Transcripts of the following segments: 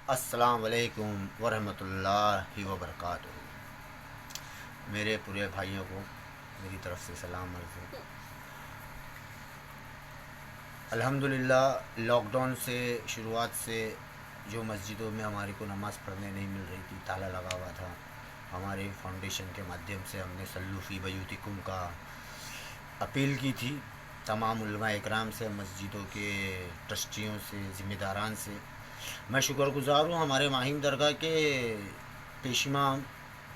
अस्सलाम वालेकुम वरहमतुल्लाहि वबरकातुहू। मेरे पूरे भाइयों को मेरी तरफ़ से सलाम अर्ज़ है। अल्हम्दुलिल्लाह लॉकडाउन से शुरुआत से जो मस्जिदों में हमारे को नमाज़ पढ़ने नहीं मिल रही थी, ताला लगा हुआ था, हमारे फाउंडेशन के माध्यम से हमने सल्लू फ़ी बयूतिकुम का अपील की थी तमाम उलमा इकराम से, मस्जिदों के ट्रस्टियों से, ज़िम्मेदारान से। मैं शुक्रगुज़ार हूँ हमारे माहिम दरगाह के पेशमा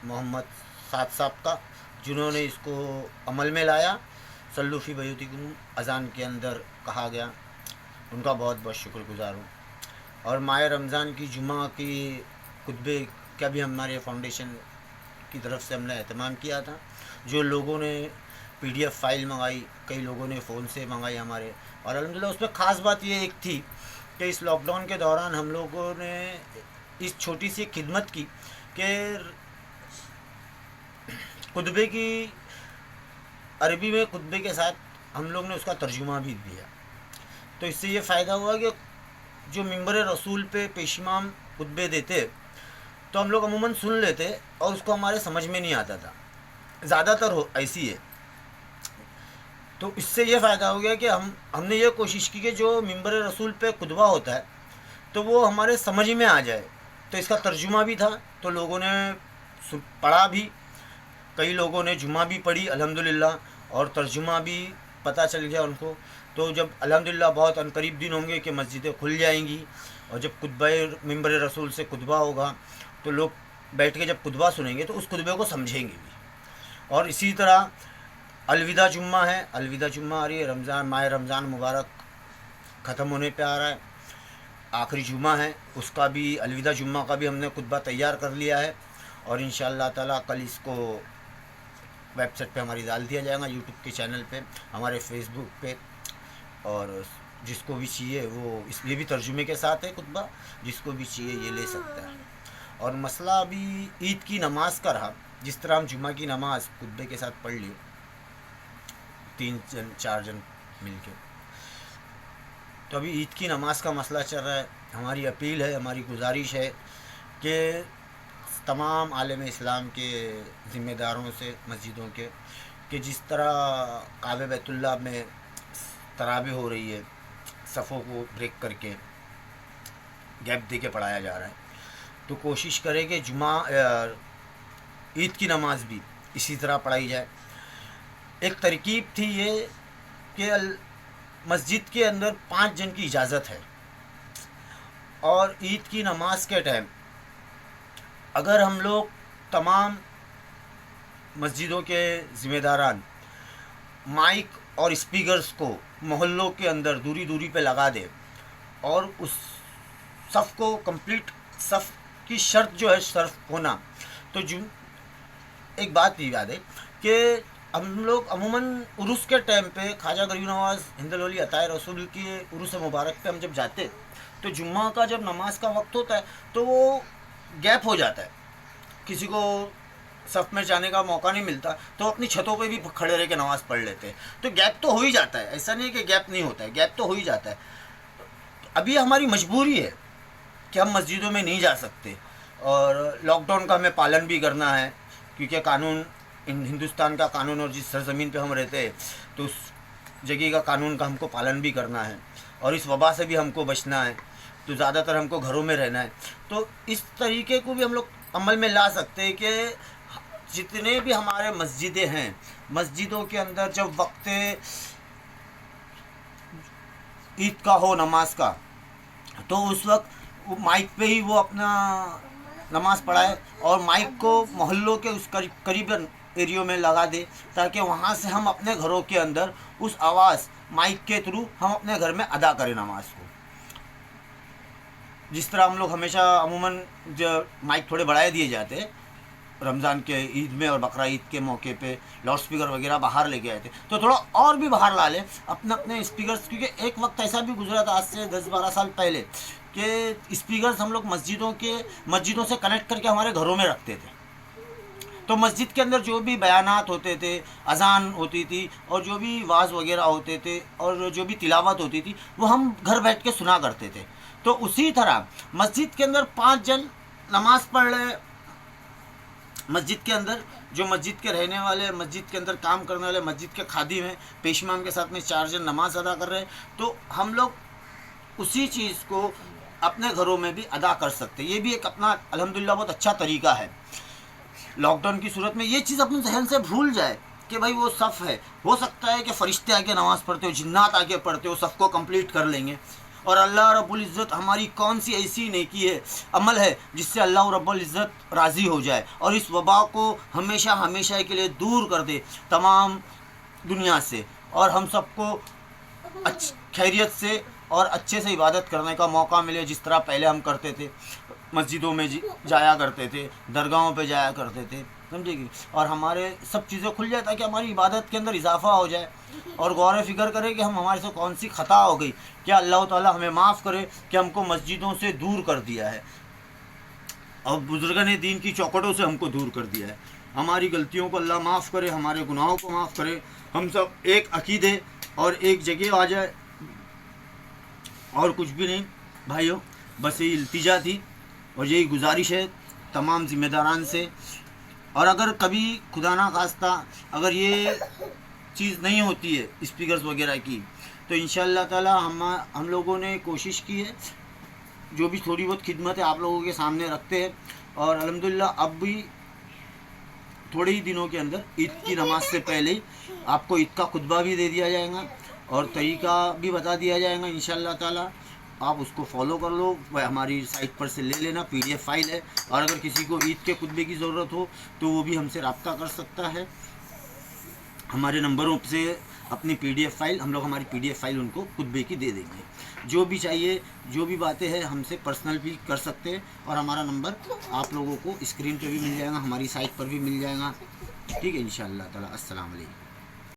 मोहम्मद साद साहब का, जिन्होंने इसको अमल में लाया। सल्लू फ़ी बयूतिकुम अज़ान के अंदर कहा गया, उनका बहुत बहुत शुक्रगुज़ार हूँ। और माह रमज़ान की जुमा की खुतबे का भी हमारे फाउंडेशन की तरफ से हमने एहतमाम किया था। जो लोगों ने PDF फ़ाइल मंगाई, कई लोगों ने फ़ोन से मंगाई हमारे, और अल्हम्दुलिल्लाह उसमें ख़ास बात ये एक थी कि इस लॉकडाउन के दौरान हम लोगों ने इस छोटी सी खिदमत की कि खुतबे की अरबी में खुतबे के साथ हम लोग ने उसका तर्जुमा भी दिया। तो इससे ये फ़ायदा हुआ कि जो मिंबर रसूल पे पेशमाम खुतबे देते तो हम लोग अमूमन सुन लेते और उसको हमारे समझ में नहीं आता था, ज़्यादातर हो ऐसी है। तो इससे ये फ़ायदा हो गया कि हमने ये कोशिश की कि जो मिंबर रसूल पे खुतबा होता है तो वो हमारे समझ में आ जाए। तो इसका तर्जुमा भी था, तो लोगों ने पढ़ा भी, कई लोगों ने जुमा भी पढ़ी अल्हम्दुलिल्लाह, और तर्जुमा भी पता चल गया उनको। तो जब अल्हम्दुलिल्लाह बहुत अनकरीब दिन होंगे कि मस्जिदें खुल जाएंगी, और जब खुतबा मिंबर रसूल से खुतबा होगा तो लोग बैठ के जब खुतबा सुनेंगे तो उस खुतबे को समझेंगे भी। और इसी तरह अलविदा जुम्मा है, अलविदा जुम्मा आ रही है, रमज़ान माह रमज़ान मुबारक ख़त्म होने पे आ रहा है, आखिरी जुम्मा है, उसका भी अलविदा जुम्मा का भी हमने खुतबा तैयार कर लिया है। और इंशाअल्लाह ताला कल इसको वेबसाइट पे हमारी डाल दिया जाएगा, यूट्यूब के चैनल पे, हमारे फेसबुक पे, और जिसको भी चाहिए वो ये भी तर्जुमे के साथ है खुतबा, जिसको भी चाहिए ये ले सकता है। और मसला अभी ईद की नमाज का रहा, जिस तरह हम जुम्मा की नमाज़ खुतबे के साथ पढ़ ली 3 जन 4 जन मिल के, तो अभी ईद की नमाज़ का मसला चल रहा है। हमारी अपील है, हमारी गुजारिश है कि तमाम आलम इस्लाम के ज़िम्मेदारों से मस्जिदों के, कि जिस तरह काबे बैतुल्लाह में तराबी हो रही है, सफ़ों को ब्रेक करके गैप दे के पढ़ाया जा रहा है, तो कोशिश करें कि ईद की नमाज़ भी इसी तरह पढ़ाई जाए। एक तरकीब थी ये कि मस्जिद के अंदर 5 जन की इजाज़त है, और ईद की नमाज के टाइम अगर हम लोग तमाम मस्जिदों के ज़िम्मेदारान माइक और स्पीकर्स को मोहल्लों के अंदर दूरी दूरी पे लगा दे, और उस सफ़ को कंप्लीट, सफ़ की शर्त जो है सर्फ होना, तो एक बात ये याद है कि हम लोग अमूमन उरुस के टाइम पे ख्वाजा गरीब नवाज़ हिंदुल वली अताए रसूल की उरुस मुबारक पे हम जब जाते तो जुम्मा का जब नमाज का वक्त होता है तो वो गैप हो जाता है, किसी को सफ़ में जाने का मौका नहीं मिलता, तो अपनी छतों पे भी खड़े रह के नमाज़ पढ़ लेते हैं। तो गैप तो हो ही जाता है, ऐसा नहीं कि गैप नहीं होता है, गैप तो हो ही जाता है। अभी हमारी मजबूरी है कि हम मस्जिदों में नहीं जा सकते, और लॉकडाउन का हमें पालन भी करना है, क्योंकि कानून हिंदुस्तान का कानून, और जिस सरज़मीन पे हम रहते हैं तो उस जगह का कानून का हमको पालन भी करना है, और इस वबा से भी हमको बचना है, तो ज़्यादातर हमको घरों में रहना है। तो इस तरीके को भी हम लोग अमल में ला सकते हैं कि जितने भी हमारे मस्जिदें हैं, मस्जिदों के अंदर जब वक्त ईद का हो नमाज का, तो उस वक्त वो माइक पे ही वो अपना नमाज़ पढ़ाए, और माइक को मोहल्लों के उस करीबन एरियो में लगा दे, ताकि वहाँ से हम अपने घरों के अंदर उस आवाज़ माइक के थ्रू हम अपने घर में अदा करें नमाज को। जिस तरह हम लोग हमेशा अमूमन जो माइक थोड़े बढ़ाए दिए जाते हैं रमज़ान के ईद में और बकरा ईद के मौके पे, लाउड स्पीकर वगैरह बाहर लेके आए थे, तो थोड़ा और भी बाहर ला लें अपने अपने स्पीकर्स, क्योंकि एक वक्त ऐसा भी गुजरा था आज से 10-12 साल पहले कि स्पीकर्स हम लोग मस्जिदों से कनेक्ट करके हमारे घरों में रखते थे। तो मस्जिद के अंदर जो भी बयानात होते थे, अज़ान होती थी, और जो भी वाज़ वगैरह होते थे, और जो भी तिलावत होती थी, वो हम घर बैठ के सुना करते थे। تو اسی طرح مسجد کے اندر 5 جن نماز پڑھ رہے، مسجد کے اندر جو مسجد کے رہنے والے، مسجد کے اندر کام کرنے والے، مسجد کے خادم ہیں، پیش امام کے ساتھ میں 4 جن نماز ادا کر رہے ہیں، تو ہم لوگ اسی چیز کو اپنے گھروں میں بھی ادا کر سکتے ہیں۔ یہ بھی ایک اپنا الحمدللہ بہت اچھا طریقہ ہے۔ لاک ڈاؤن کی صورت میں یہ چیز اپنے ذہن سے بھول جائے کہ بھائی وہ صف ہے، ہو سکتا ہے کہ فرشتے آ کے نماز پڑھتے ہو، جنات آ کے پڑھتے ہو، صف کو کمپلیٹ کر لیں گے، اور اللہ رب العزت ہماری کون سی ایسی نیکی ہے، عمل ہے جس سے اللہ رب العزت راضی ہو جائے اور اس وبا کو ہمیشہ ہمیشہ کے لیے دور کر دے تمام دنیا سے، اور ہم سب کو خیریت سے اور اچھے سے عبادت کرنے کا موقع ملے، جس طرح پہلے ہم کرتے تھے، مسجدوں میں جایا کرتے تھے، درگاہوں پہ جایا کرتے تھے، سمجھے گی، اور ہمارے سب چیزیں کھل جائے تاکہ ہماری عبادت کے اندر اضافہ ہو جائے، اور غور و فکر کرے کہ ہمارے سے کون سی خطا ہو گئی، کیا اللہ تعالیٰ ہمیں معاف کرے کہ ہم کو مسجدوں سے دور کر دیا ہے اور بزرگان دین کی چوکھٹوں سے ہم کو دور کر دیا ہے۔ ہماری غلطیوں کو اللہ معاف کرے، ہمارے گناہوں کو معاف کرے، ہم سب ایک عقیدے اور ایک جگہ آ جائے، اور کچھ بھی نہیں بھائیوں، بس یہی التجا تھی اور یہی گزارش ہے تمام ذمہ داران سے۔ اور اگر کبھی خدا نہ خواستہ اگر یہ چیز نہیں ہوتی ہے اسپیکرز وغیرہ کی، تو انشاءاللہ تعالی ہم لوگوں نے کوشش کی ہے، جو بھی تھوڑی بہت خدمت ہے آپ لوگوں کے سامنے رکھتے ہیں، اور الحمدللہ اب بھی تھوڑے ہی دنوں کے اندر عید کی نماز سے پہلے ہی آپ کو عید کا خطبہ بھی دے دیا جائے گا اور طریقہ بھی بتا دیا جائے گا انشاءاللہ تعالی۔ آپ اس کو فالو کر لو، ہماری سائٹ پر سے لے لینا، PDF فائل ہے، اور اگر کسی کو عید کے خطبے کی ضرورت ہو تو وہ بھی ہم سے رابطہ کر سکتا ہے ہمارے نمبروں سے اپنی PDF فائل، ہم لوگ ہماری PDF فائل ان کو خطبے کی دے دیں گے۔ جو بھی چاہیے، جو بھی باتیں ہیں ہم سے پرسنل بھی کر سکتے ہیں، اور ہمارا نمبر آپ لوگوں کو اسکرین پہ بھی مل جائے گا، ہماری سائٹ پر بھی مل جائے گا، ٹھیک ہے انشاءاللہ تعالی۔ السلام علیکم۔